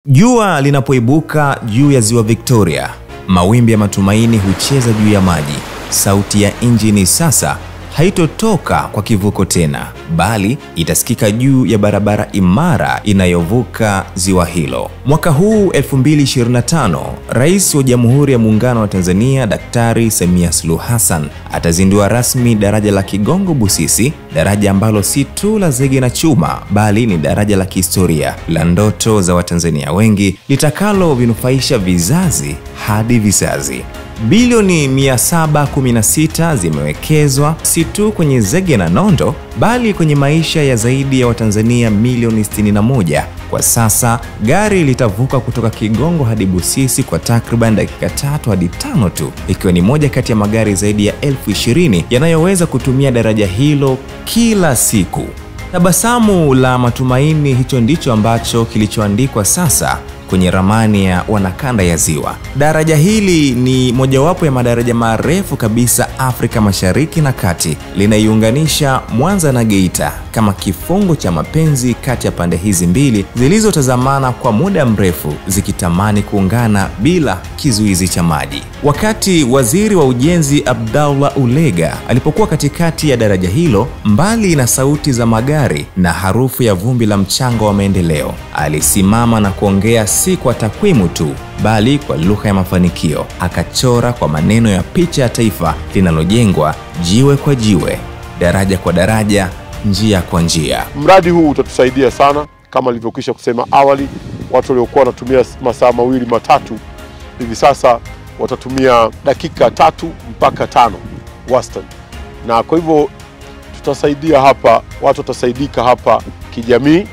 Jua linapoibuka juu ya ziwa Victoria, mawimbi ya matumaini hucheza juu ya maji. Sauti ya injini sasa haitotoka kwa kivuko tena, bali itasikika juu ya barabara imara inayovuka ziwa hilo. Mwaka huu 2025, Rais wa Jamhuri ya Muungano wa Tanzania Daktari Samia Suluhu Hassan atazindua rasmi daraja la Kigongo Busisi, daraja ambalo si tu la zege na chuma, bali ni daraja la kihistoria la ndoto za Watanzania wengi, litakalo vinufaisha vizazi hadi vizazi. Bilioni 716 zimewekezwa si tu kwenye zege na nondo, bali kwenye maisha ya zaidi ya Watanzania milioni 61. Kwa sasa, gari litavuka kutoka Kigongo hadi Busisi kwa takriban dakika 3 hadi 5 tu, ikiwa ni moja kati ya magari zaidi ya 20,000 yanayoweza kutumia daraja hilo kila siku. Tabasamu la matumaini, hicho ndicho ambacho kilichoandikwa sasa kwenye ramani ya wanakanda ya ziwa. Daraja hili ni mojawapo ya madaraja marefu kabisa Afrika Mashariki na Kati. Linaiunganisha Mwanza na Geita kama kifungo cha mapenzi kati ya pande hizi mbili zilizotazamana kwa muda mrefu, zikitamani kuungana bila kizuizi cha maji. Wakati Waziri wa Ujenzi Abdallah Ulega alipokuwa katikati ya daraja hilo, mbali na sauti za magari na harufu ya vumbi la mchanga wa maendeleo, alisimama na kuongea si kwa takwimu tu, bali kwa lugha ya mafanikio. Akachora kwa maneno ya picha ya taifa linalojengwa jiwe kwa jiwe, daraja kwa daraja, njia kwa njia. Mradi huu utatusaidia sana, kama nilivyokwisha kusema awali. Watu waliokuwa wanatumia masaa 2-3 hivi sasa watatumia dakika 3 mpaka 5 wastani. Na kwa hivyo tutasaidia hapa, watu watasaidika hapa kijamii,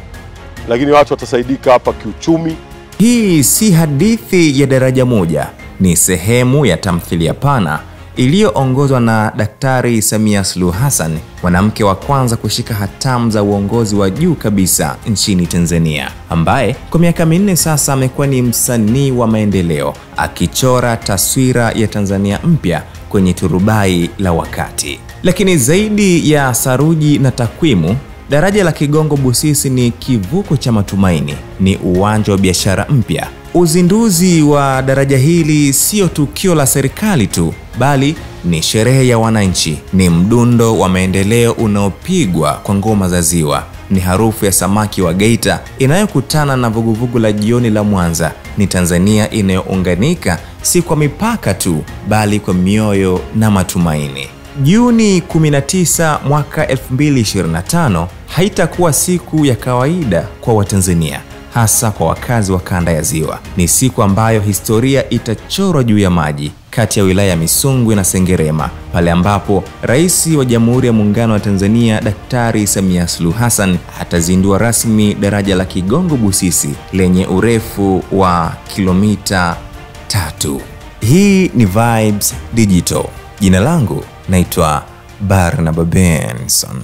lakini watu watasaidika hapa kiuchumi. Hii si hadithi ya daraja moja, ni sehemu ya tamthilia pana iliyoongozwa na Daktari Samia Suluhu Hassan, mwanamke wa kwanza kushika hatamu za uongozi wa juu kabisa nchini Tanzania, ambaye kwa miaka 4 sasa amekuwa ni msanii wa maendeleo, akichora taswira ya Tanzania mpya kwenye turubai la wakati. Lakini zaidi ya saruji na takwimu, daraja la Kigongo Busisi ni kivuko cha matumaini, ni uwanja wa biashara mpya. Uzinduzi wa daraja hili sio tukio la serikali tu, bali ni sherehe ya wananchi, ni mdundo wa maendeleo unaopigwa kwa ngoma za ziwa, ni harufu ya samaki wa Geita inayokutana na vuguvugu la jioni la Mwanza. Ni Tanzania inayounganika si kwa mipaka tu, bali kwa mioyo na matumaini. Juni 19 mwaka 2025 haitakuwa siku ya kawaida kwa Watanzania, hasa kwa wakazi wa kanda ya ziwa. Ni siku ambayo historia itachorwa juu ya maji, kati ya wilaya ya Misungwi na Sengerema, pale ambapo Rais wa Jamhuri ya Muungano wa Tanzania Daktari Samia Suluhu Hassan atazindua rasmi daraja la Kigongo Busisi lenye urefu wa kilomita 3. Hii ni Vibes Digital. Jina langu naitwa Barnaba Benson.